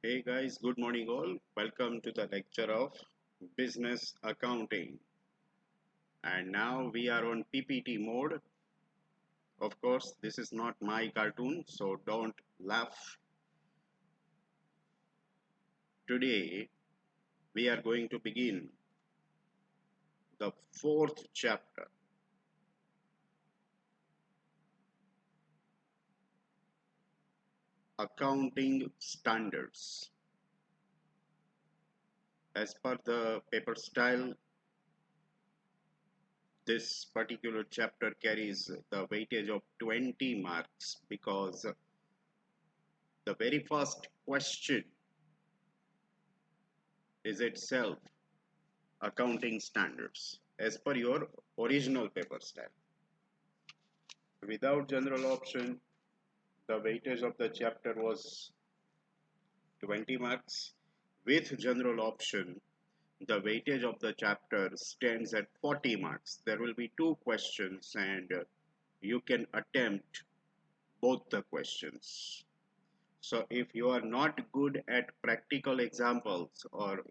Hey guys, good morning all. Welcome to the lecture of business accounting. And now we are on PPT mode. Of course, this is not my cartoon, so don't laugh. Today we are going to begin the fourth chapter, accounting standards. As per the paper style, this particular chapter carries the weightage of 20 marks because the very first question is itself accounting standards as per your original paper style. Without general option, the weightage of the chapter was 20 marks. With general option, the weightage of the chapter stands at 40 marks. There will be two questions and you can attempt both the questions. So if you are not good at practical examples or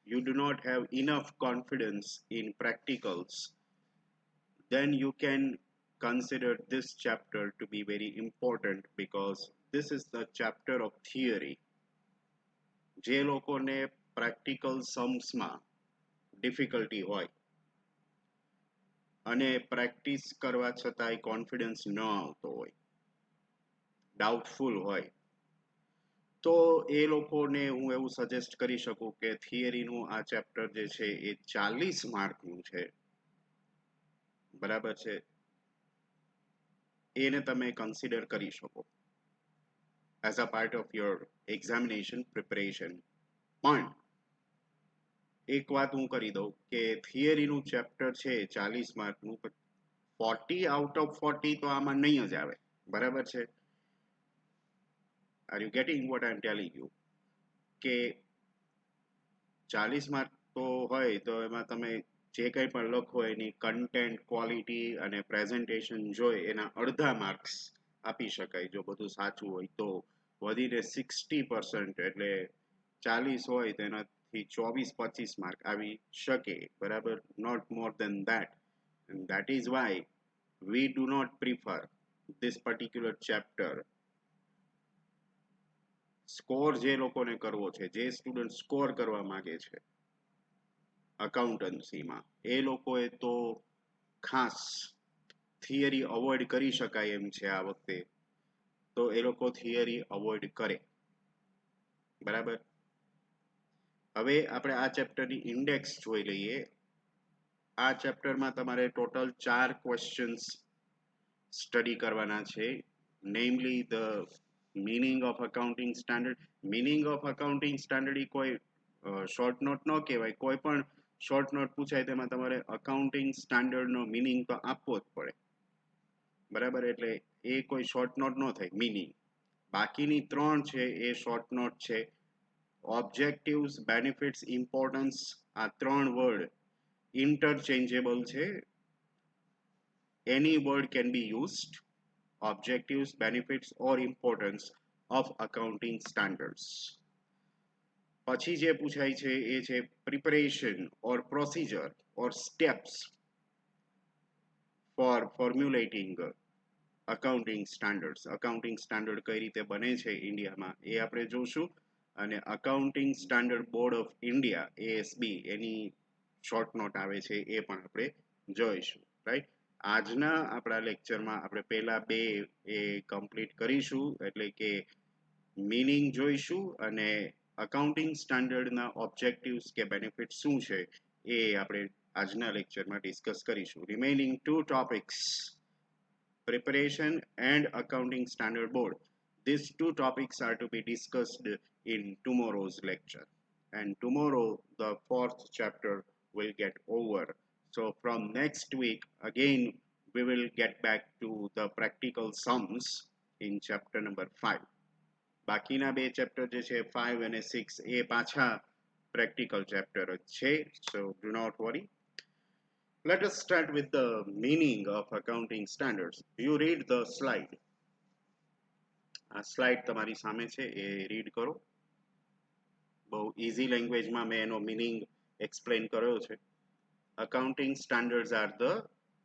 you do not have enough confidence in practicals, then you can consider this chapter to be very important because this is the chapter of theory. જે લોકોને practical सम्સમાં difficulty હોય અને practice કરવા છતાંય confidence ન આવતો હોય, doubtful હોય, તો એ લોકોને હું એવું સજેસ્ટ કરી શકું કે થિયરીનું આ ચેપ્ટર જે છે એ 40 માર્કનું છે, બરાબર છે, એને તમે કન્સિડર કરી શકો as a part of your examination preparation. પણ એક વાત હું કરી દઉં કે થિયરીનું ચેપ્ટર છે 40 માર્કનું, 40 આઉટ ઓફ 40 તો આમાં નહીં જ આવે, બરાબર છે? Are you getting what I M telling you? કે 40 માર્ક તો હોય તો એમાં તમે જે કંઈ પણ લખો એની કન્ટેન્ટ, ક્વોલિટી અને પ્રેઝન્ટેશન જોઈ એના અડધા માર્ક્સ આપી શકાય જો બધું સાચું હોય તો. વધીને 60% એટલે 40 હોય તો એનાથી 24-25 માર્ક આવી શકે, બરાબર? Not more than that. And that is why we do not prefer this particular chapter. Score જે લોકોને કરવો છે, જે સ્ટુડન્ટ સ્કોર કરવા માંગે છે અકાઉન્ટન્સીમાં, એ લોકોએ તો ખાસ થિયરી અવોઇડ કરી શકાય એમ છે આ વખતે, તો એ લોકો થિયરી અવોઇડ કરે, બરાબર? હવે આપણે આ ચેપ્ટરની ઇન્ડેક્સ જોઈ લઈએ. આ ચેપ્ટરમાં તમારે ટોટલ 4 ક્વેશ્ચન્સ સ્ટડી કરવાના છે, namely the meaning of accounting standard. Meaning of accounting standard એ કોઈ શોર્ટ નોટ ન કહેવાય. કોઈ પણ શોર્ટ નોટ પૂછાય તેમાં તમારે અકાઉન્ટિંગ સ્ટાન્ડર્ડનો મીનિંગ તો આપવો જ પડે, બરાબર? એટલે એ કોઈ શોર્ટ નોટ ન થાય મીનિંગ. બાકીની 3 છે એ શોર્ટ નોટ છે. ઓબ્જેક્ટિવ્સ, બેનિફિટ્સ, ઇમ્પોર્ટન્સ, આ 3 વર્ડ ઇન્ટરચેન્જેબલ છે. Any word can be used: objectives, benefits or importance of accounting standards. પછી જે પૂછાય છે એ છે preparation or procedure or steps for formulating accounting standards. accounting standard કઈ રીતે બને છે ઇન્ડિયામાં એ આપણે જોશું. અને accounting standard board of India ASB any short note આવે છે એ પણ આપણે જોઈશું, રાઈટ? આજના આપણા લેક્ચરમાં આપણે પહેલા બે એ કમ્પ્લીટ કરીશું, એટલે કે મીનિંગ જોઈશું અને અકાઉન્ટિંગ સ્ટાન્ડર્ડના ઓબ્જેક્ટિવ્સ કે બેનિફિટ શું છે એ આપણે આજના લેક્ચરમાં ડિસ્કસ કરીશું. રિમેઇનિંગ 2 topics, preparation and accounting standard board, these 2 topics are to be discussed in tomorrow's lecture, and tomorrow the 4th chapter will get over. So from next week again we will get back to the practical sums in chapter number 5. બાકીના બે chapter જે છે 5 અને 6 એ પાછા practical chapter જ છે, so do not worry. Let us start with the meaning of accounting standards. You read the slide. આ slide તમારી સામે છે એ રીડ કરો. બહુ ઇઝી લેંગ્વેજમાં મેં એનો મિનિંગ એક્સપ્લેન કર્યો છે. Accounting standards are the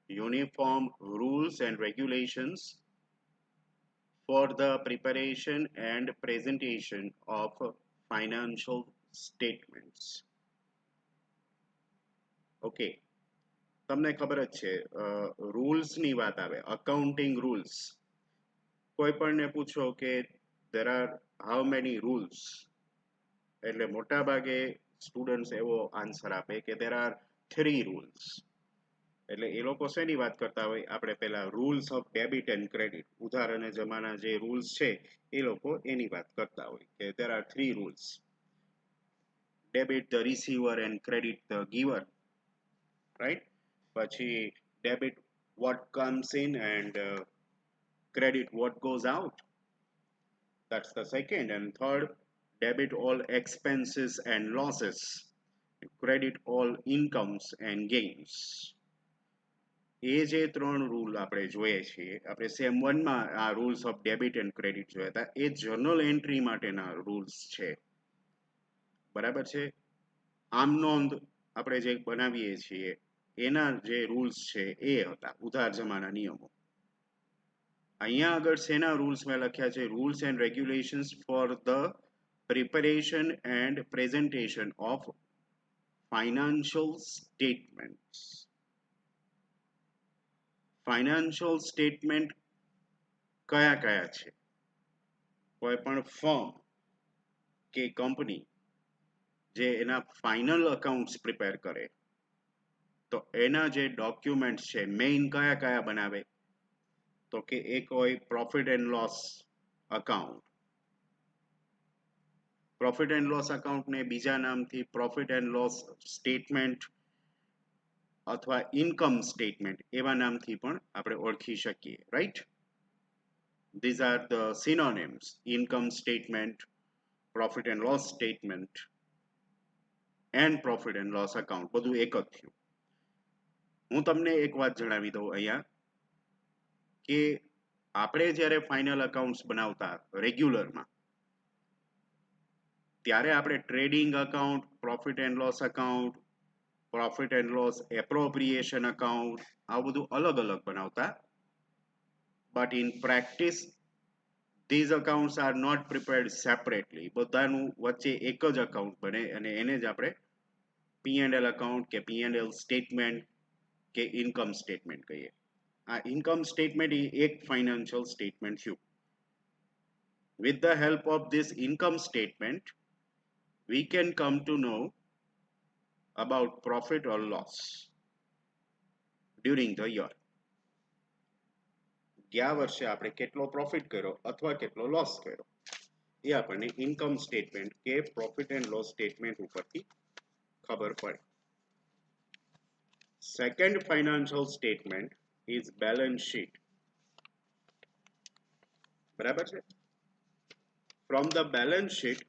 uniform rules and regulations for the preparation and presentation of financial statements. Okay, તમને ખબર જ છે રૂલ્સની વાત આવે, અકાઉન્ટિંગ રૂલ્સ. કોઈ પણને પૂછો કે there are how many rules, એટલે મોટા ભાગે સ્ટુડન્ટ્સ એવો આન્સર આપે કે there are 3 rules. એટલે એ લોકો શેની વાત કરતા હોય, આપણે પેલા rules of debit and credit, ઉધાર અને જમાના જે રૂલ્સ છે એ લોકો એની વાત કરતા હોય કે there are 3 rules: debit the receiver and credit the giver, right? પછી debit what comes in and credit what goes out. That's the second. And third, debit all expenses and losses, credit all incomes and gains. એ જે 3 rule આપણે જોઈએ છીએ, આપણે same 1 માં આ rules of debit and credit જોયા હતા, એ journal entry માટેના રૂલ્સ છે. બરાબર છે? આમ નોંધ આપણે જે બનાવીએ છીએ એના જે રૂલ્સ છે એ હતા ઉધાર જમાના નિયમો. અહીંયા આગળ શેના રૂલ્સ મેં લખ્યા છે? Rules and regulations for the preparation and presentation of financial statements. Financial statement કયા કયા છે? કોઈ પણ ફર્મ કે કંપની જે એના ફાઇનલ અકાઉન્ટ્સ પ્રિપેર કરે તો એના જે ડોક્યુમેન્ટ્સ છે મેઇન કયા કયા બનાવે? તો કે એક હોય profit and loss account. Profit and loss અકાઉન્ટને બીજા નામથી પ્રોફિટ એન્ડ લોસ સ્ટેટમેન્ટ અથવા ઇન્કમ સ્ટેટમેન્ટ એવા નામથી પણ આપણે ઓળખી શકીએ, right? These are the synonyms: income statement, profit and loss statement and profit and loss account. બધું એક જ થયું. હું તમને એક વાત જણાવી દઉં અહીંયા કે આપણે જ્યારે ફાઇનલ અકાઉન્ટ્સ બનાવતા રેગ્યુલરમાં, ત્યારે આપણે trading account, profit and loss account, profit and loss appropriation account, આવું બધું અલગ અલગ બનાવતા. But in practice these accounts are not prepared separately. બધાનું વચ્ચે એક જ અકાઉન્ટ બને અને એને જ આપણે P&L અકાઉન્ટ કે P&L સ્ટેટમેન્ટ કે ઇન્કમ સ્ટેટમેન્ટ કહીએ. આ ઇન્કમ સ્ટેટમેન્ટ એ એક ફાઇનાન્શિયલ સ્ટેટમેન્ટ થયું. With the help of this income statement, we can come to know about profit or loss during the year. ગયા વર્ષે આપણે કેટલો પ્રોફિટ કર્યો અથવા કેટલો લોસ કર્યો એ આપણને ઇન્કમ સ્ટેટમેન્ટ કે પ્રોફિટ એન્ડ લોસ સ્ટેટમેન્ટ ઉપરથી ખબર પડે. Second financial statement is balance sheet. બરાબર છે? From the balance sheet,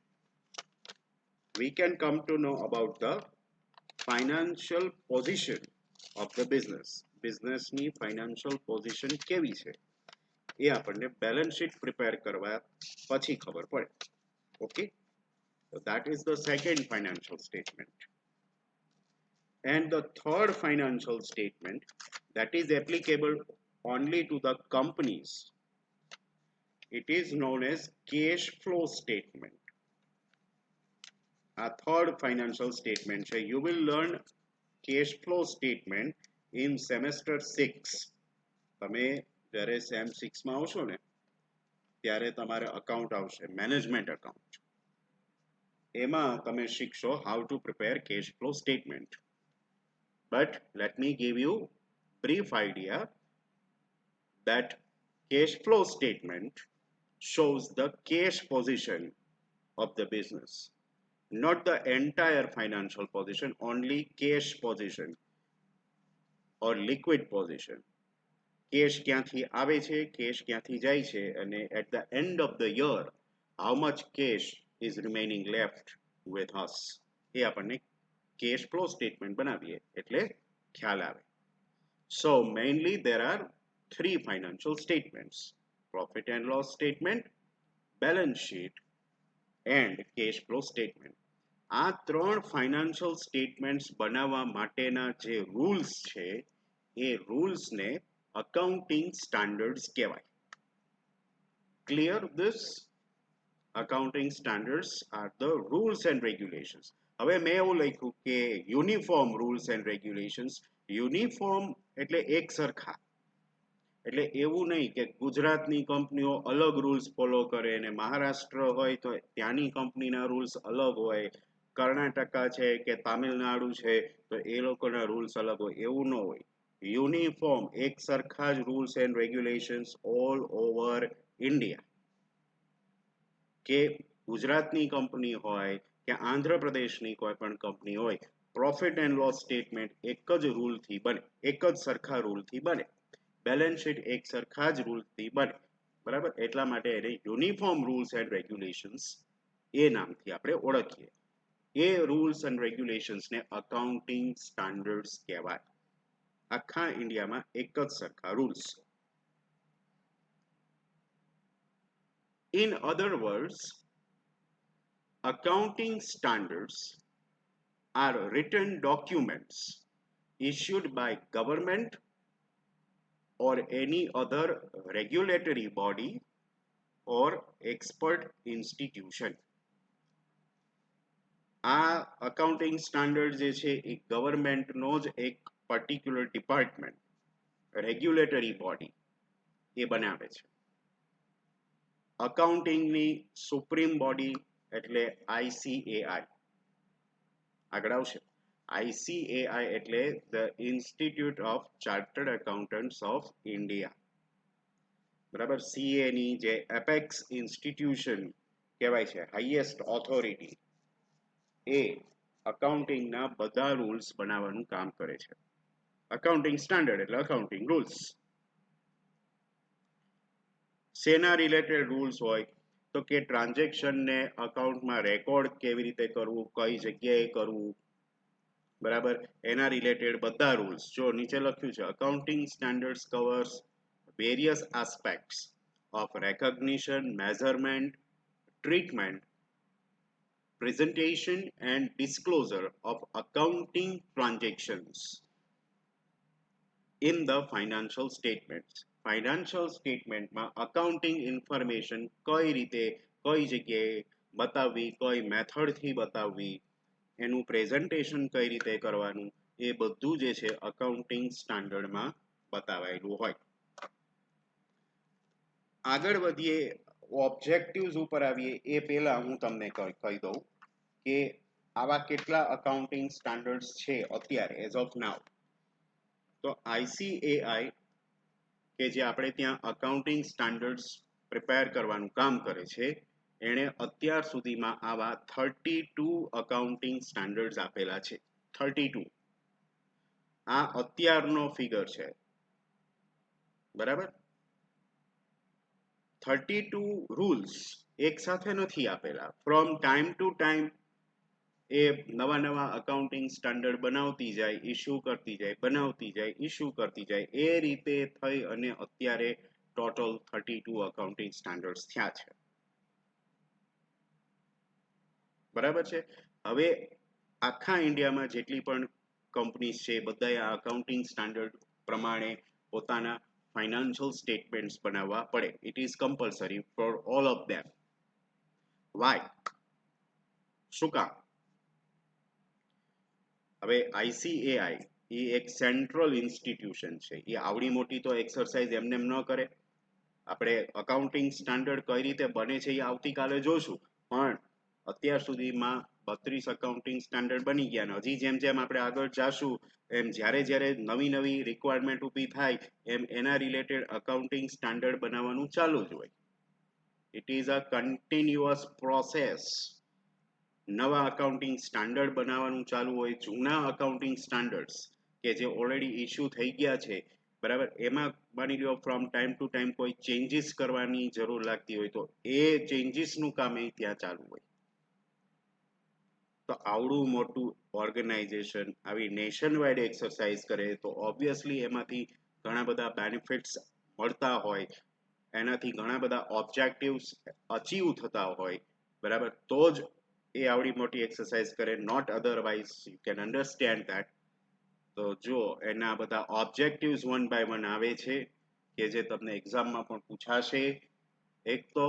we can come to know about the financial position of the business. Business ની financial position કેવી છે એ આપણને બેલેન્સ શીટ પ્રિપેર કરવા પછી ખબર પડે. Okay, so that is the second financial statement. And the third financial statement that is applicable only to the companies, it is known as cash flow statement. A third financial statement છે. You will learn cash flow statement in semester 6. તમે જ્યારે same 6 માં આવશો ને ત્યારે તમારે account આવશે, management account. એમાં તમે શીખશો how to prepare cash flow statement. But let me give you brief idea that cash flow statement shows the cash position of the business, not the entire financial position, only cash position or liquid position. Cash ક્યાંથી આવે છે, cash ક્યાંથી જાય છે, અને at the end of the year how much cash is remaining left with us એ આપણને cash flow statement બનાવીએ એટલે ખ્યાલ આવે. So mainly there are 3 financial statements: profit and loss statement, balance sheet and cash flow statement. આ ત્રણ financial statements બનાવવા માટેના જે રૂલ્સ છે એ રૂલ્સને અકાઉન્ટિંગ સ્ટાન્ડર્ડ્સ કહેવાય. Clear this? Accounting standards are the rules and regulations. હવે મેં એવું લખ્યું કે uniform rules and regulations. Uniform એટલે એક સરખા, એટલે એવું નહીં કે ગુજરાતની કંપનીઓ અલગ રૂલ્સ ફોલો કરે અને મહારાષ્ટ્ર હોય તો ત્યાંની કંપનીના રૂલ્સ અલગ હોય, કર્ણાટકા છે કે તામિલનાડુ છે તો એ લોકોના રૂલ્સ અલગ હોય, એવું ન હોય. યુનિફોર્મ એક સરખા જ rules and regulations all over India. કે ગુજરાતની કંપની હોય કે આંધ્રપ્રદેશની કોઈ પણ કંપની હોય, પ્રોફિટ એન્ડ લોસ સ્ટેટમેન્ટ એક જ રૂલથી બને, એક જ સરખા રૂલથી બને, બેલેન્સ શીટ એક સરખા જ રૂલથી બને, બરાબર? એટલા માટે એને યુનિફોર્મ રૂલ્સ એન્ડ રેગ્યુલેશન્સ એ નામથી આપણે ઓળખીએ. એ રૂલ્સ એન્ડ રેગ્યુલેશન્સને અકાઉન્ટિંગ સ્ટાન્ડર્ડ્સ કહેવાય. આખા ઇન્ડિયામાં એક જ સરખા rules. In other words, accounting standards are written documents issued by government or any other regulatory body or expert institution. આ અકાઉન્ટિંગ સ્ટાન્ડર્ડ જે છે એ ગવર્મેન્ટનો જ એક પર્ટિક્યુલર ડિપાર્ટમેન્ટ, રેગ્યુલેટરી બોડી એ બનાવે છે. અકાઉન્ટિંગની સુપ્રીમ બોડી એટલે ICAI. આગળ આવશે. ICAI એટલે the institute of chartered accountants of India. બરાબર? CA ની જે એપેક્સ ઇન્સ્ટિટ્યુશન કહેવાય છે, હાઈએસ્ટ ઓથોરિટી, એ અકાઉન્ટિંગના બધા રૂલ્સ બનાવવાનું કામ કરે છે. અકાઉન્ટિંગ સ્ટાન્ડર્ડ એટલે અકાઉન્ટિંગ રૂલ્સ. શેના રિલેટેડ રૂલ્સ હોય તો કે ટ્રાન્ઝેક્શનને અકાઉન્ટમાં રેકોર્ડ કેવી રીતે કરવું, કઈ જગ્યાએ કરવું, બરાબર? એના રિલેટેડ બધા રૂલ્સ. જો નીચે લખ્યું છે, accounting standards covers various aspects of recognition, measurement, treatment, presentation and disclosure of accounting transactions in the financial statements. Financial સ્ટેટમેન્ટમાં અકાઉન્ટિંગ ઇન્ફોર્મેશન કઈ રીતે, કઈ જગ્યાએ બતાવવી, કઈ મેથડથી બતાવવી, એનું પ્રેઝન્ટેશન કઈ રીતે કરવાનું, એ બધું જે છે અકાઉન્ટિંગ સ્ટાન્ડર્ડમાં બતાવાયેલું હોય. આગળ વધીએ, ઓબ્જેક્ટિવ્સ ઉપર આવીએ એ પહેલા હું તમને કહી દઉં કે આવા કેટલા અકાઉન્ટિંગ સ્ટાન્ડર્ડ્સ છે અત્યારે એઝ ઓફ નાઉ. તો ICAI કે જે આપણે ત્યાં અકાઉન્ટિંગ સ્ટાન્ડર્ડ્સ પ્રિપેર કરવાનું કામ કરે છે, એણે અત્યાર સુધીમાં આવા 32 અકાઉન્ટિંગ સ્ટાન્ડર્ડ્સ આપેલા છે. 32. આ અત્યારનો ફિગર છે, બરાબર? 32 રૂલ્સ એક સાથે નથી આપેલા. ફ્રોમ ટાઈમ ટુ ટાઈમ એ નવા નવા અકાઉન્ટિંગ સ્ટાન્ડર્ડ બનાવતી જાય, ઇસ્યુ કરતી જાય, બનાવતી જાય, ઇસ્યુ કરતી જાય, એ રીતે થઈ અને અત્યારે ટોટલ 32 અકાઉન્ટિંગ સ્ટાન્ડર્ડ્સ થયા છે. બરાબર છે? હવે આખા ઇન્ડિયામાં જેટલી પણ કંપનીઝ છે બધાએ આ અકાઉન્ટિંગ સ્ટાન્ડર્ડ પ્રમાણે પોતાના ફાઇનાન્શિયલ સ્ટેટમેન્ટ્સ બનાવવા પડે. It is compulsory for all of them. Why? શું કામ? હવે ICAI એ એક સેન્ટ્રલ ઇન્સ્ટિટ્યુશન છે. એ આવડી મોટી તો એક્સરસાઇઝ એમને ન કરે. આપણે અકાઉન્ટિંગ સ્ટાન્ડર્ડ કઈ રીતે બને છે એ આવતીકાલે જોશું, પણ અત્યાર સુધીમાં 32 અકાઉન્ટિંગ સ્ટાન્ડર્ડ બની ગયા. અને હજી જેમ જેમ આપણે આગળ જાશું એમ જ્યારે જ્યારે નવી નવી રિક્વાયરમેન્ટ ઊભી થાય એમ એના રિલેટેડ અકાઉન્ટિંગ સ્ટાન્ડર્ડ બનાવવાનું ચાલુ જ હોય. It is a continuous process. નવા અકાઉન્ટિંગ સ્ટાન્ડર્ડ બનાવવાનું ચાલુ હોય. જૂના અકાઉન્ટિંગ સ્ટાન્ડર્ડ્સ કે જે ઓલરેડી ઇસ્યુ થઈ ગયા છે, બરાબર, એમાં માની લો ફ્રોમ ટાઈમ ટુ ટાઈમ કોઈ ચેન્જીસ કરવાની જરૂર લાગતી હોય તો એ ચેન્જીસનું કામ એ ત્યાં ચાલુ હોય. તો આવડું મોટું ઓર્ગેનાઇઝેશન આવી નેશન વાઇડ એક્સરસાઇઝ કરે તો ઓબ્વિયસલી એમાંથી ઘણા બધા બેનિફિટ્સ મળતા હોય, એનાથી ઘણા બધા ઓબ્જેક્ટિવ્સ અચીવ થતા હોય, બરાબર, તો જ એ આવડી મોટી એક્સરસાઇઝ કરે, not otherwise you can understand that. તો જુઓ એના બધા ઓબ્જેક્ટિવ્સ વન બાય વન આવે છે કે જે તમને એક્ઝામમાં પણ પૂછાશે. એક તો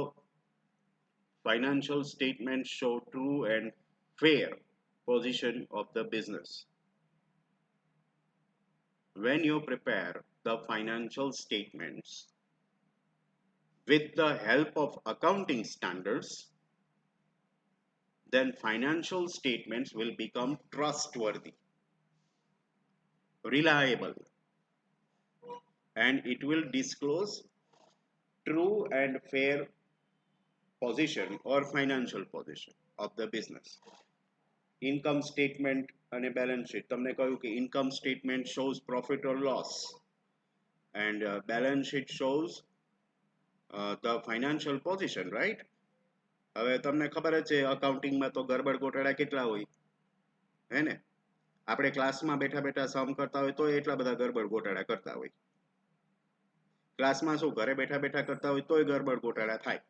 financial statements show true and fair position of the business. When you prepare the financial statements with the help of accounting standards, then financial statements will become trustworthy, reliable, and it will disclose true and fair position or financial position of the business. Income statement and a balance sheet. તમને કહ્યું કે income statement shows profit or loss and balance sheet shows the financial position, right? હવે તમને ખબર જ છે અકાઉન્ટિંગમાં તો ગરબડ ગોટાળા કેટલા હોય, હે ને? આપણે ક્લાસમાં બેઠા બેઠા સમ કરતા હોય તો એટલા બધા ગરબડ ગોટાળા કરતા હોય. ક્લાસમાં શું ઘરે બેઠા બેઠા કરતા હોય તોય ગરબડ ગોટાળા થાય.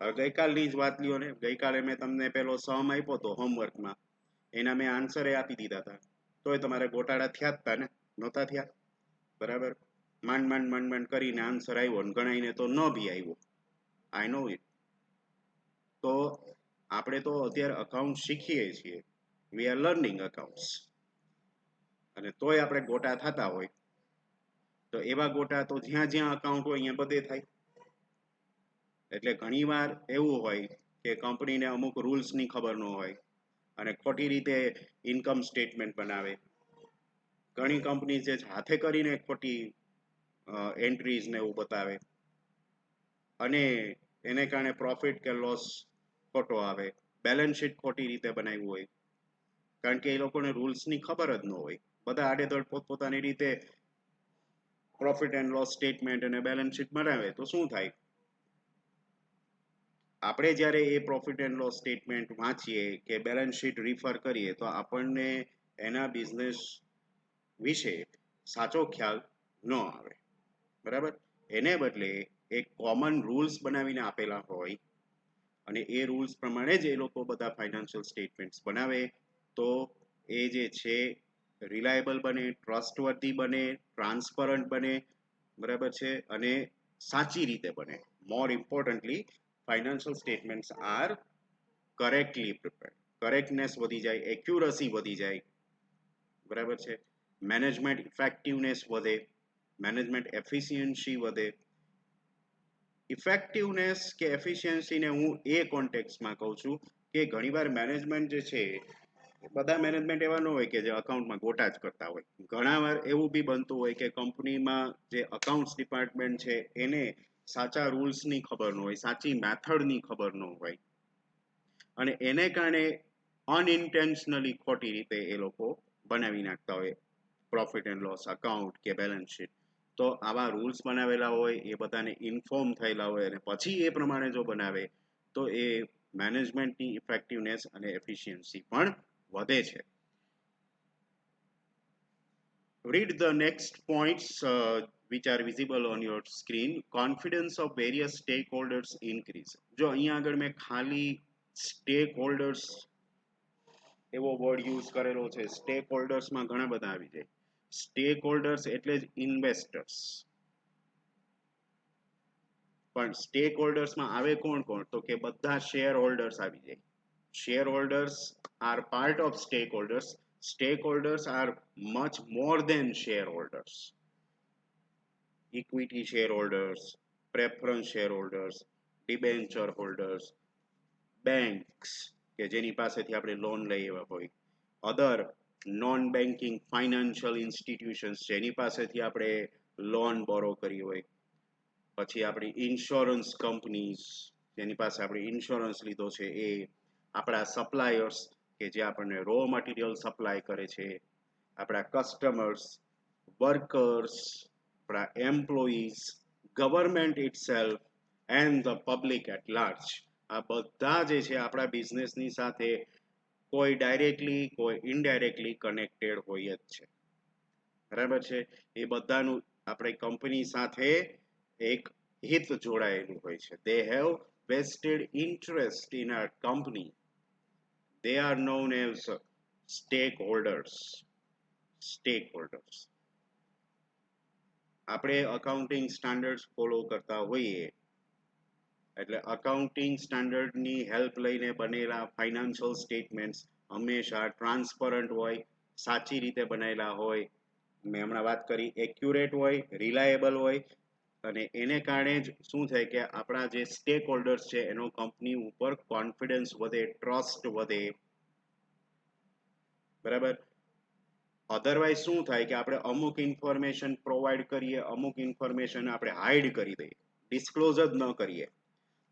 હવે ગઈકાલની જ વાત લ્યો ને, ગઈકાલે મેં તમને પેલો સમ આપ્યો હતો હોમવર્કમાં, એના મેં આન્સરે આપી દીધા હતા, તોય તમારે ગોટાળા થયા જ હતા ને, નહોતા થયા? બરાબર. માંડ માંડ માંડ માંડ કરીને આન્સર આવ્યો ને ગણાઈને તો ન બી આવ્યો. આઈ નો ઇટ. તો આપણે તો અત્યારે અકાઉન્ટ શીખીએ છીએ, વી આર લર્નિંગ અકાઉન્ટ્સ, અને તોય આપણે ગોટા થતા હોય. તો એવા ગોટા તો જ્યાં જ્યાં અકાઉન્ટ હોય અહીંયા બધે થાય. એટલે ઘણીવાર એવું હોય કે કંપનીને અમુક રૂલ્સની ખબર ન હોય અને ખોટી રીતે ઇન્કમ સ્ટેટમેન્ટ બનાવે. ઘણી કંપની જે હાથે કરીને ખોટી એન્ટ્રીઝ ને એવું બતાવે અને એને કારણે પ્રોફિટ કે લોસ ખોટો આવે. બેલેન્સ શીટ ખોટી રીતે બનાવ્યું હોય કારણ કે એ લોકોને રૂલ્સની ખબર જ ન હોય. બધા આડેધડ પોતપોતાની રીતે પ્રોફિટ એન્ડ લોસ સ્ટેટમેન્ટ અને બેલેન્સ શીટ બનાવે તો શું થાય? આપણે જ્યારે એ પ્રોફિટ એન્ડ લોસ સ્ટેટમેન્ટ વાંચીએ કે બેલેન્સ શીટ રિફર કરીએ તો આપણને એના બિઝનેસ વિશે સાચો ખ્યાલ ન આવે. બરાબર. એને બદલે એક કોમન રૂલ્સ બનાવીને આપેલા હોય અને એ રૂલ્સ પ્રમાણે જ એ લોકો બધા ફાઇનાન્શિયલ સ્ટેટમેન્ટ્સ બનાવે તો એ જે છે રિલાયબલ બને, ટ્રસ્ટવર્ધી બને, ટ્રાન્સપરન્ટ બને, બરાબર છે, અને સાચી રીતે બને. More importantly financial statements are correctly prepared. Correctness વધી જાય, એક્યુરસી વધી જાય, બરાબર છે. મેનેજમેન્ટ ઇફેક્ટિવનેસ વધે, મેનેજમેન્ટ એફિશિયન્સી વધે. ઇફેક્ટિવનેસ કે એફિશિયન્સીને હું એ કોન્ટેક્સમાં કહું છું કે ઘણીવાર મેનેજમેન્ટ જે છે બધા મેનેજમેન્ટ એવા ન હોય કે જે અકાઉન્ટમાં ગોટા જ કરતા હોય. ઘણાવાર એવું બી બનતું હોય કે કંપનીમાં જે અકાઉન્ટ્સ ડિપાર્ટમેન્ટ છે એને સાચા રૂલ્સની ખબર ન હોય, સાચી મેથડની ખબર ન હોય અને એને કારણે અનઇન્ટેન્શનલી ખોટી રીતે એ લોકો બનાવી નાખતા હોય પ્રોફિટ એન્ડ લોસ અકાઉન્ટ કે બેલેન્સ શીટ. તો આવા રૂલ્સ બનાવેલા હોય એ બધાને ઇન્ફોર્મ થયેલા હોય અને પછી એ પ્રમાણે જો બનાવે તો એ મેનેજમેન્ટની ઇફેક્ટિવનેસ અને એફિશિયન્સી પણ વધે છે. Read the next points which are visible on your screen. Confidence of various stakeholders increase. જો અહીંયા આગળ મેં ખાલી stakeholders એવો વર્ડ યુઝ કરેલો છે. સ્ટેકહોલ્ડર્સમાં ઘણા બધા આવી જાય. સ્ટેકહોલ્ડર્સ એટલે જ ઇન્વેસ્ટર્સ. પણ સ્ટેકહોલ્ડર્સમાં આવે કોણ કોણ? તો કે બધા શેર હોલ્ડર્સ આવી જાય. Share holders are part of stakeholders. Stakeholders are much more than shareholders. Equity shareholders, preference shareholders, debenture holders, banks કે જેની પાસેથી આપણે લોન લઈ એવા હોય, અધર નોન બેન્કિંગ ફાઇનાન્શિયલ ઇન્સ્ટિટ્યુશન્સ જેની પાસેથી આપણે લોન બોરો કરી હોય, પછી આપણી ઇન્સ્યોરન્સ કંપનીઝ જેની પાસે આપણે ઇન્સ્યોરન્સ લીધો છે એ, આપણા સપ્લાયર્સ કે જે આપણને રો મટીરિયલ સપ્લાય કરે છે, આપણા કસ્ટમર્સ, વર્કર્સ, આપણા employees, government itself and the public at large. આ બધા જે છે આપણા બિઝનેસની સાથે કોઈ ડાયરેક્ટલી કોઈ ઇનડાયરેક્ટલી કનેક્ટેડ હોય જ છે. બરાબર છે. એ બધાનું આપણી કંપની સાથે એક હિત જોડાયેલું હોય છે. They have vested interest in our company They are known as stakeholders. Stakeholders. આપણે અકાઉન્ટિંગ સ્ટાન્ડર્ડ્સ ફોલો કરતા હોઈએ એટલે અકાઉન્ટિંગ સ્ટાન્ડર્ડની હેલ્પ લઈને બનેલા ફાઇનાન્શિયલ સ્ટેટમેન્ટ્સ હંમેશા ટ્રાન્સપરન્ટ હોય, સાચી રીતે બનાવેલા હોય, મેં હમણાં વાત કરી એક્યુરેટ હોય, રિલાયેબલ હોય, અને એને કારણે જ શું થાય કે આપણા જે સ્ટેક હોલ્ડર્સ છે એનો કંપની ઉપર કોન્ફિડન્સ વધે, ટ્રસ્ટ વધે, બરાબર. અધરવાઇઝ શું થાય કે આપણે અમુક ઇન્ફોર્મેશન પ્રોવાઈડ કરીએ, અમુક ઇન્ફોર્મેશન આપણે હાઇડ કરી દઈએ, ડિસ્ક્લોઝ જ ન કરીએ,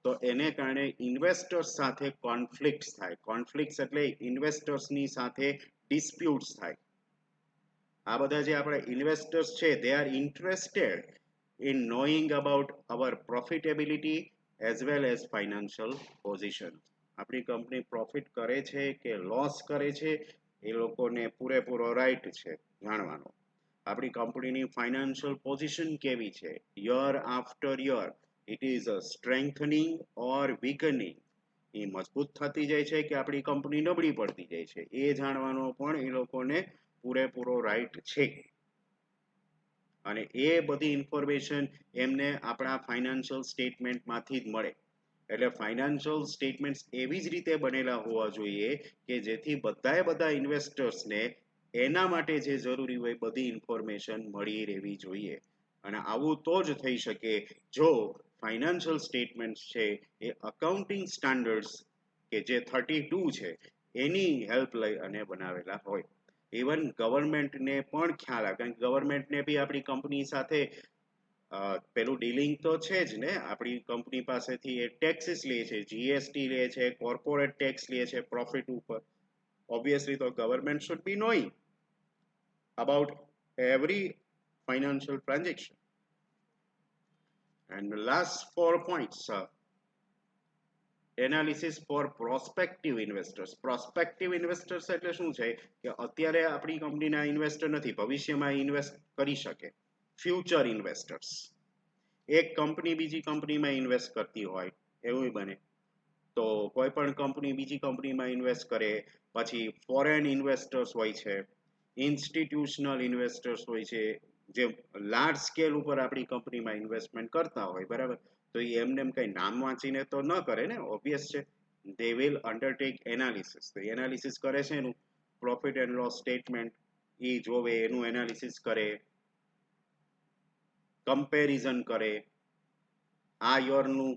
તો એને કારણે ઇન્વેસ્ટર્સ સાથે કોન્ફ્લિક્ટ્સ થાય. કોન્ફ્લિક્ટ્સ એટલે ઇન્વેસ્ટર્સની સાથે ડિસ્પ્યુટ્સ થાય. આ બધા જે આપણા ઇન્વેસ્ટર્સ છે they are interested in knowing about our profitability as well as financial position. આપણી કંપની પ્રોફિટ કરે છે કે લોસ કરે છે એ લોકોને પૂરેપૂરો રાઈટ છે જાણવાનો. આપણી કંપનીની ફાઇનાન્શિયલ પોઝિશન કેવી છે, year after year it is strengthening or weakening, એ મજબૂત થતી જાય છે કે આપણી કંપની નબળી પડતી જાય છે, એ જાણવાનો પણ એ લોકોને પૂરેપૂરો રાઈટ છે. અને એ બધી ઇન્ફોર્મેશન એમને આપણા ફાઇનાન્શિયલ સ્ટેટમેન્ટમાંથી જ મળે. એટલે ફાઇનાન્શિયલ સ્ટેટમેન્ટ્સ એવી જ રીતે બનેલા હોવા જોઈએ કે જેથી બધા ઇન્વેસ્ટર્સને એના માટે જે જરૂરી હોય બધી ઇન્ફોર્મેશન મળી રહેવી જોઈએ. અને આવું તો જ થઈ શકે જો ફાઇનાન્શિયલ સ્ટેટમેન્ટ્સ છે એ અકાઉન્ટિંગ સ્ટાન્ડર્ડ્સ કે જે 32 છે એની હેલ્પ લઈ અને બનાવેલા હોય. ઇવન ગવર્મેન્ટને પણ ખ્યાલ આવે, કારણ કે ગવર્મેન્ટને બી આપણી કંપની સાથે પેલું ડીલિંગ તો છે જ ને. આપણી કંપની પાસેથી એ ટેક્સીસ લે છે, જીએસટી લે છે, કોર્પોરેટ ટેક્સ લે છે પ્રોફિટ ઉપર. ઓબ્વિયસલી તો government should be knowing about every financial transaction. And the last 4 points, analysis for prospective investors. Prospective investors એટલે શું છે કે અત્યારે આપણી કંપનીના ઇન્વેસ્ટર નથી, ભવિષ્યમાં ઇન્વેસ્ટ કરી શકે. ફ્યુચર ઇન્વેસ્ટર્સ, એક કંપની બીજી કંપનીમાં ઇન્વેસ્ટ કરતી હોય એવું બને, તો કોઈ પણ કંપની બીજી કંપનીમાં ઇન્વેસ્ટ કરે, પછી ફોરેન ઇન્વેસ્ટર્સ હોય છે, ઇન્સ્ટિટ્યુશનલ ઇન્વેસ્ટર્સ હોય છે જે લાર્જ સ્કેલ ઉપર આપણી કંપનીમાં ઇન્વેસ્ટમેન્ટ કરતા હોય, બરાબર. તો એ એમને એમ કઈ નામ વાંચીને તો ન કરે ને, ઓબ્વિયસ છે. They will undertake analysis. તો એનાલિસિસ કરે છે એનું પ્રોફિટ એન્ડ લોસ સ્ટેટમેન્ટ એ જોવે, એનું એનાલિસિસ કરે, કમ્પેરિઝન કરે આ યરનું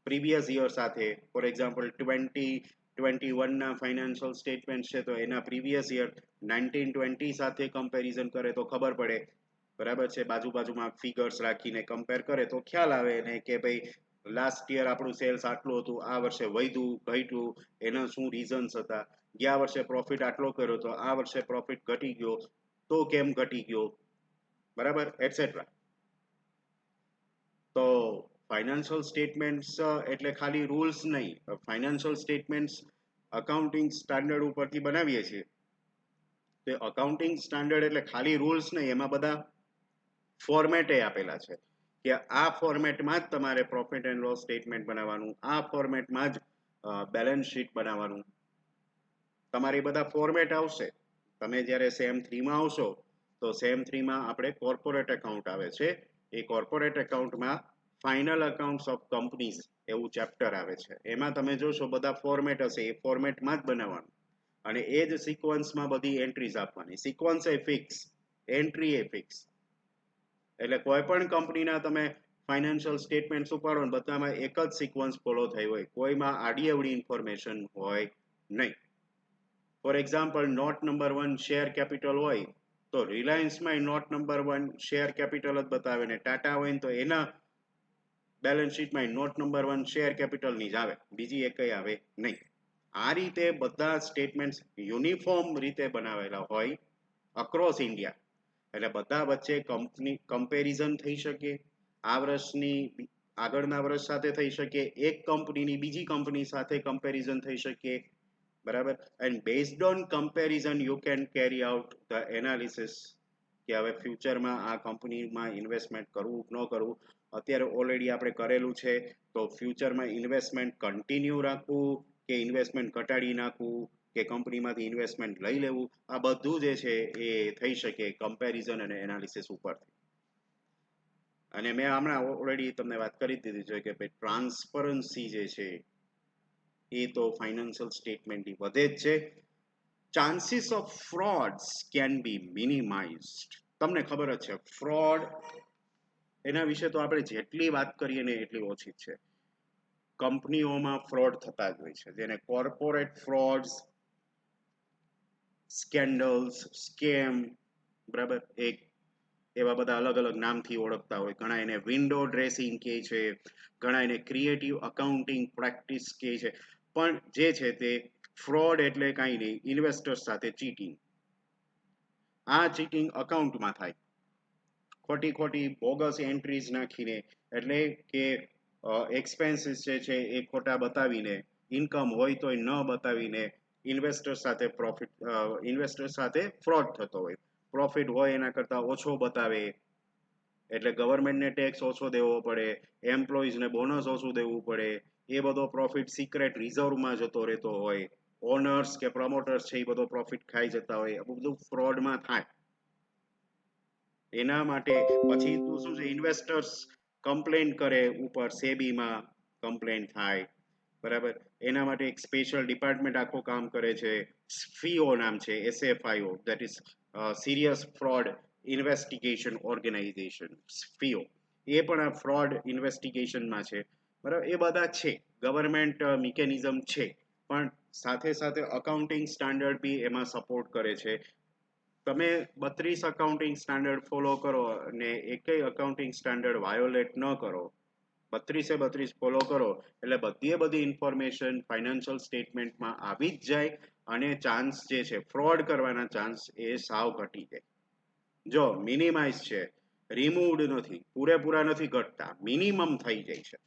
પ્રીવિયસ યર સાથે. ફોર એક્ઝામ્પલ 2021 ના ફાઇનાન્શિયલ સ્ટેટમેન્ટ છે તો એના પ્રીવિયસ યર 1920 સાથે કમ્પેરિઝન કરે તો ખબર પડે, બરાબર છે. બાજુમાં ફિગર્સ રાખીને કમ્પેર કરે તો ખ્યાલ આવે ને કે ભાઈ લાસ્ટ યર આપણું સેલ્સ આટલું હતું, આ વર્ષે વધ્યું ઘટ્યું, એના શું રીઝન્સ હતા, ગયા વર્ષે પ્રોફિટ આટલો કર્યો તો આ વર્ષે પ્રોફિટ ઘટી ગયો તો કેમ ઘટી ગયો, બરાબર, એટસેટ્રા. તો ફાઇનાન્શિયલ સ્ટેટમેન્ટ્સ એટલે ખાલી રૂલ્સ નહીં. ફાઇનાન્શિયલ સ્ટેટમેન્ટ્સ અકાઉન્ટિંગ સ્ટાન્ડર્ડ ઉપરથી બનાવીએ છીએ. તે અકાઉન્ટિંગ સ્ટાન્ડર્ડ એટલે ખાલી રૂલ્સ નહીં, એમાં બધા ફોર્મેટે આપેલા છે કે આ ફોર્મેટમાં જ તમારે પ્રોફિટ એન્ડ લોસ સ્ટેટમેન્ટ બનાવવાનું, આ ફોર્મેટમાં જ બેલેન્સ શીટ બનાવવાનું. તમારે બધા ફોર્મેટ આવશે. તમે જ્યારે સેમ 3માં આવશો તો સેમ 3માં આપણે કોર્પોરેટ એકાઉન્ટ આવે છે. એ કોર્પોરેટ એકાઉન્ટમાં ફાઇનલ અકાઉન્ટ્સ ઓફ કંપનીઝ એવું ચેપ્ટર આવે છે. એમાં તમે જોશો બધા ફોર્મેટ હશે, એ ફોર્મેટમાં જ બનાવવાનું અને એ જ સિક્વન્સમાં બધી એન્ટ્રીઝ આપવાની. સિક્વન્સ એ ફિક્સ, એન્ટ્રી એ ફિક્સ. એટલે કોઈ પણ કંપનીના તમે ફાઇનાન્શિયલ સ્ટેટમેન્ટ્સ ઉપાડો ને બધામાં એક જ સિક્વન્સ ફોલો થઈ હોય, કોઈમાં આડી અવડી ઇન્ફોર્મેશન હોય નહીં. For example note number 1 share capital હોય તો રિલાયન્સમાં નોટ નંબર 1 શેર કેપિટલ જ બતાવે ને ટાટા હોય તો એના બેલેન્સ શીટમાં નોટ નંબર 1 શેર કેપિટલની જ આવે, બીજી એકય આવે નહીં. આ રીતે બધા સ્ટેટમેન્ટ્સ યુનિફોર્મ રીતે બનાવેલા હોય અક્રોસ ઇન્ડિયા. એટલે બધા વચ્ચે કંપની કમ્પેરિઝન થઈ શકે, આ વર્ષની આગળના વર્ષ સાથે થઈ શકે, એક કંપનીની બીજી કંપની સાથે કમ્પેરિઝન થઈ શકે, બરાબર. And based on comparison you can carry out the analysis કે હવે ફ્યુચરમાં આ કંપનીમાં ઇન્વેસ્ટમેન્ટ કરવું ન કરવું. અત્યારે ઓલરેડી આપણે કરેલું છે તો ફ્યુચરમાં ઇન્વેસ્ટમેન્ટ કન્ટિન્યુ રાખવું કે ઇન્વેસ્ટમેન્ટ ઘટાડી નાખવું કે કંપનીમાંથી ઇન્વેસ્ટમેન્ટ લઈ લેવું, આ બધું જે છે એ થઈ શકે કમ્પેરિઝન અને એનાલિસિસ ઉપરથી. અને મેં હમણાં ઓલરેડી તમને વાત કરી દીધી છે કે ભાઈ ટ્રાન્સપરન્સી જે છે એ તો ફાઇનાન્શિયલ સ્ટેટમેન્ટની વધે જ છે. Chances of frauds can be minimized. તમને ખબર જ છે ફ્રોડ એના વિશે તો આપણે જેટલી વાત કરીએ ને એટલી ઓછી છે. કંપનીઓમાં ફ્રોડ થતા જ હોય છે, જેને કોર્પોરેટ ફ્રોડ્સ, સ્કેન્ડલ્સ, સ્કેમ, બરાબર, એક એવા બધા અલગ અલગ નામથી ઓળખતા હોય. ઘણા એને વિન્ડો ડ્રેસિંગ કહે છે, ઘણા એને ક્રિએટિવ અકાઉન્ટિંગ પ્રેક્ટિસ કહે છે. પણ જે છે તે ફ્રોડ એટલે કાંઈ નહીં, ઇન્વેસ્ટર સાથે ચીટિંગ. આ ચીટિંગ અકાઉન્ટમાં થાય, ખોટી ખોટી બોગસ એન્ટ્રીઝ નાખીને, એટલે કે એક્સપેન્સીસ જે છે એ ખોટા બતાવીને, ઇન્કમ હોય તોય ન બતાવીને ઇન્વેસ્ટર સાથે ઇન્વેસ્ટર સાથે ફ્રોડ થતો હોય. પ્રોફિટ હોય એના કરતાં ઓછો બતાવે, એટલે ગવર્મેન્ટને ટેક્સ ઓછો દેવો પડે, એમ્પ્લોઈઝને બોનસ ઓછું દેવું પડે, એ બધો પ્રોફિટ સિક્રેટ રિઝર્વમાં જતો રહેતો હોય. ઓનર્સ કે પ્રમોટર્સ છે એ બધો પ્રોફિટ ખાઈ જતા હોય. આ બધું ફ્રોડમાં થાય. એના માટે પછી તું શું છે, ઇન્વેસ્ટર્સ કમ્પ્લેન કરે, ઉપર સેબીમાં કમ્પ્લેન થાય, બરાબર. એના માટે એક સ્પેશિયલ ડિપાર્ટમેન્ટ આખું કામ કરે છે, ફીઓ નામ છે, SFIO, that is serious fraud investigation organization, ફીઓ. એ પણ આ ફ્રોડ ઇન્વેસ્ટિગેશનમાં છે, બરાબર. એ બધા છે, ગવર્મેન્ટ મિકેનિઝમ છે, પણ સાથે સાથે અકાઉન્ટિંગ સ્ટાન્ડર્ડ બી એમાં સપોર્ટ કરે છે. તમે 32 અકાઉન્ટિંગ સ્ટાન્ડર્ડ ફોલો કરો અને એકેય અકાઉન્ટિંગ સ્ટાન્ડર્ડ વાયોલેટ ન કરો, 32 ફોલો કરો, એટલે બધી ઇન્ફોર્મેશન ફાઇનાન્શિયલ સ્ટેટમેન્ટમાં આવી જ જાય, અને ચાન્સ જે છે ફ્રોડ કરવાના ચાન્સ એ સાવ ઘટી જાય. જો મિનિમાઇઝ છે, રિમૂવડ નથી, પૂરેપૂરા નથી ઘટતા, મિનિમમ થઈ જાય છે.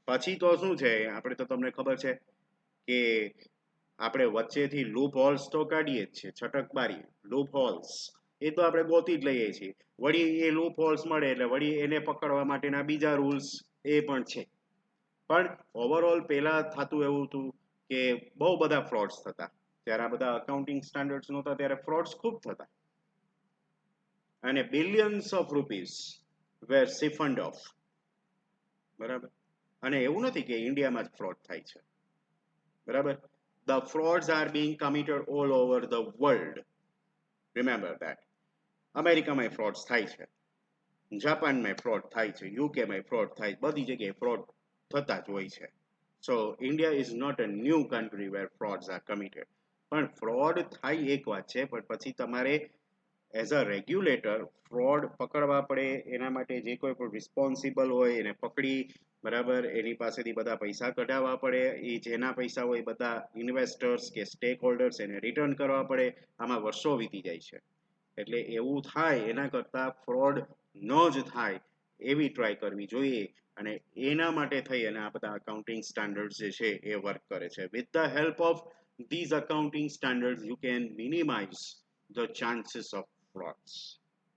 પછી તો શું છે, આપણે તો તમને ખબર છે કે આપણે વચ્ચેથી લૂપ હોલ્સ તો કાઢીએ જ છીએ, છટકબારી લૂપ હોલ્સ, એ તો આપણે ગોતી જ લઈએ છીએ. વળી એ લૂપ હોલ્સ મળે એટલે વળી એને પકડવા માટેના બીજા રૂલ્સ એ પણ છે. પણ ઓવરઓલ પહેલા થતું એવું હતું કે બહુ બધા ફ્રોડ્સ થતા. જ્યારે આ બધા અકાઉન્ટિંગ સ્ટાન્ડર્ડ્સ નહોતા ત્યારે ફ્રોડ્સ ખૂબ થતા, અને billions of rupees were siphoned off, બરાબર. અને એવું નથી કે ઇન્ડિયામાં જ ફ્રોડ થાય છે, બરાબર. The frauds are being committed all over the world. Remember that. અમેરિકામાં ફ્રોડ્સ થાય છે, જાપાનમાં ફ્રોડ થાય છે, યુકેમાં ફ્રોડ થાય છે, બધી જગ્યાએ ફ્રોડ થતા જ હોય છે. So India is not a new country where frauds are committed. પણ ફ્રોડ થાય એક વાત છે, પણ પછી તમારે એઝ અ રેગ્યુલેટર ફ્રોડ પકડવા પડે, એના માટે જે કોઈ પણ રિસ્પોન્સિબલ હોય એને પકડી, બરાબર, એની પાસેથી બધા પૈસા કઢાવવા પડે, એ જેના પૈસા હોય બધા ઇન્વેસ્ટર્સ કે સ્ટેક હોલ્ડર્સ એને રિટર્ન કરવા પડે. આમાં વર્ષો વીતી જાય છે. એટલે એવું થાય એના કરતાં ફ્રોડ ન જ થાય એવી ટ્રાય કરવી જોઈએ, અને એના માટે થઈ અને આ બધા અકાઉન્ટિંગ સ્ટાન્ડર્ડ્સ જે છે એ વર્ક કરે છે. With the help of these accounting standards you can minimize the chances of frauds.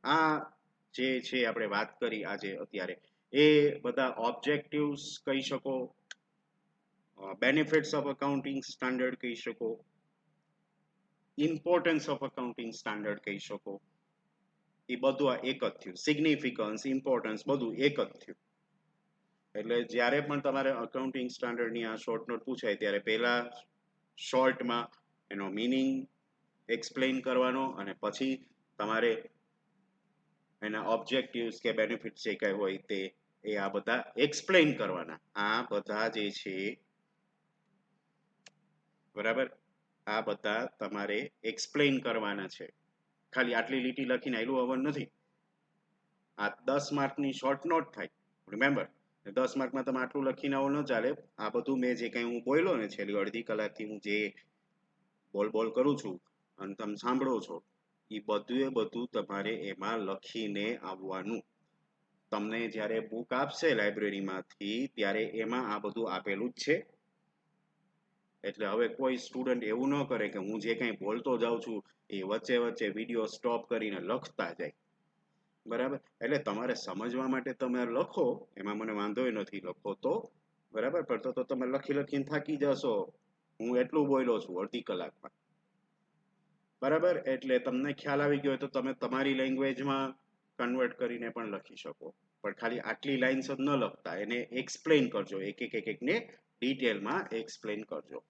આ જે છે આપણે વાત કરી આજે અત્યારે, એ બધા ઓબ્જેક્ટિવ્સ કહી શકો, બેનિફિટ્સ ઓફ અકાઉન્ટિંગ સ્ટાન્ડર્ડ કહી શકો, ઇમ્પોર્ટન્સ ઓફ અકાઉન્ટિંગ સ્ટાન્ડર્ડ કહી શકો. એ બધું આ એક જ થયું, સિગ્નિફિકન્સ, ઇમ્પોર્ટન્સ બધું એક જ થયું. એટલે જ્યારે પણ તમારે અકાઉન્ટિંગ સ્ટાન્ડર્ડની આ શોર્ટ નોટ પૂછાય ત્યારે પહેલા શોર્ટમાં એનો મિનિંગ એક્સપ્લેન કરવાનો, અને પછી તમારે એના ઓબ્જેક્ટિવ્સ કે બેનિફિટ્સ જે કંઈ હોય તે એ આ બધા એક્સપ્લેન કરવાના. આ બધા જે છે, બરાબર, આ બધા તમારે એક્સપ્લેન કરવાના છે. ખાલી આટલી લીટી લખીને આયલું આવવાનું નથી. આ 10 માર્કની શોર્ટ નોટ થાય, રિમેમ્બર. 10 માર્કમાં તમે આટલું લખીને આવો ન ચાલે. આ બધું મેં જે કંઈ હું બોલ્યો ને છેલ્લી અડધી કલાકથી હું જે બોલ કરું છું અને તમે સાંભળો છો, એ બધું તમારે એમાં લખીને આવવાનું. તમને જ્યારે બુક આપશે લાઇબ્રેરીમાંથી ત્યારે એમાં આ બધું આપેલું જ છે. એટલે હવે કોઈ સ્ટુડન્ટ એવું ન કરે કે હું જે કંઈ બોલતો જાઉં છું એ વચ્ચે વિડીયો સ્ટોપ કરીને લખતા જાય, બરાબર. એટલે તમારે સમજવા માટે તમે લખો, એમાં મને વાંધો નથી, લખો તો બરાબર, પણ તો તમે લખી લખીને થાકી જશો. હું એટલું બોલ્યો છું અડધી કલાકમાં. બરાબર, એટલે તમને ખ્યાલ આવી ગયો હોય તો તમે તમારી લેંગ્વેજમાં કન્વર્ટ કરીને પણ લખી શકો. પણ ખાલી આટલી લાઇન્સ જ ન લખતા, એને એક્સપ્લેન કરજો, એક એકને ડિટેલમાં એક્સપ્લેન કરજો.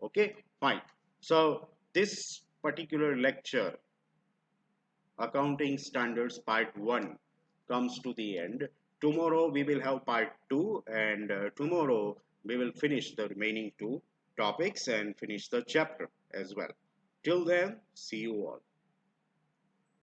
Okay, fine. So this particular lecture, Accounting Standards Part 1, comes to the end. Tomorrow we will have Part 2, and tomorrow we will finish the remaining two topics and finish the chapter as well. Till then, see you all.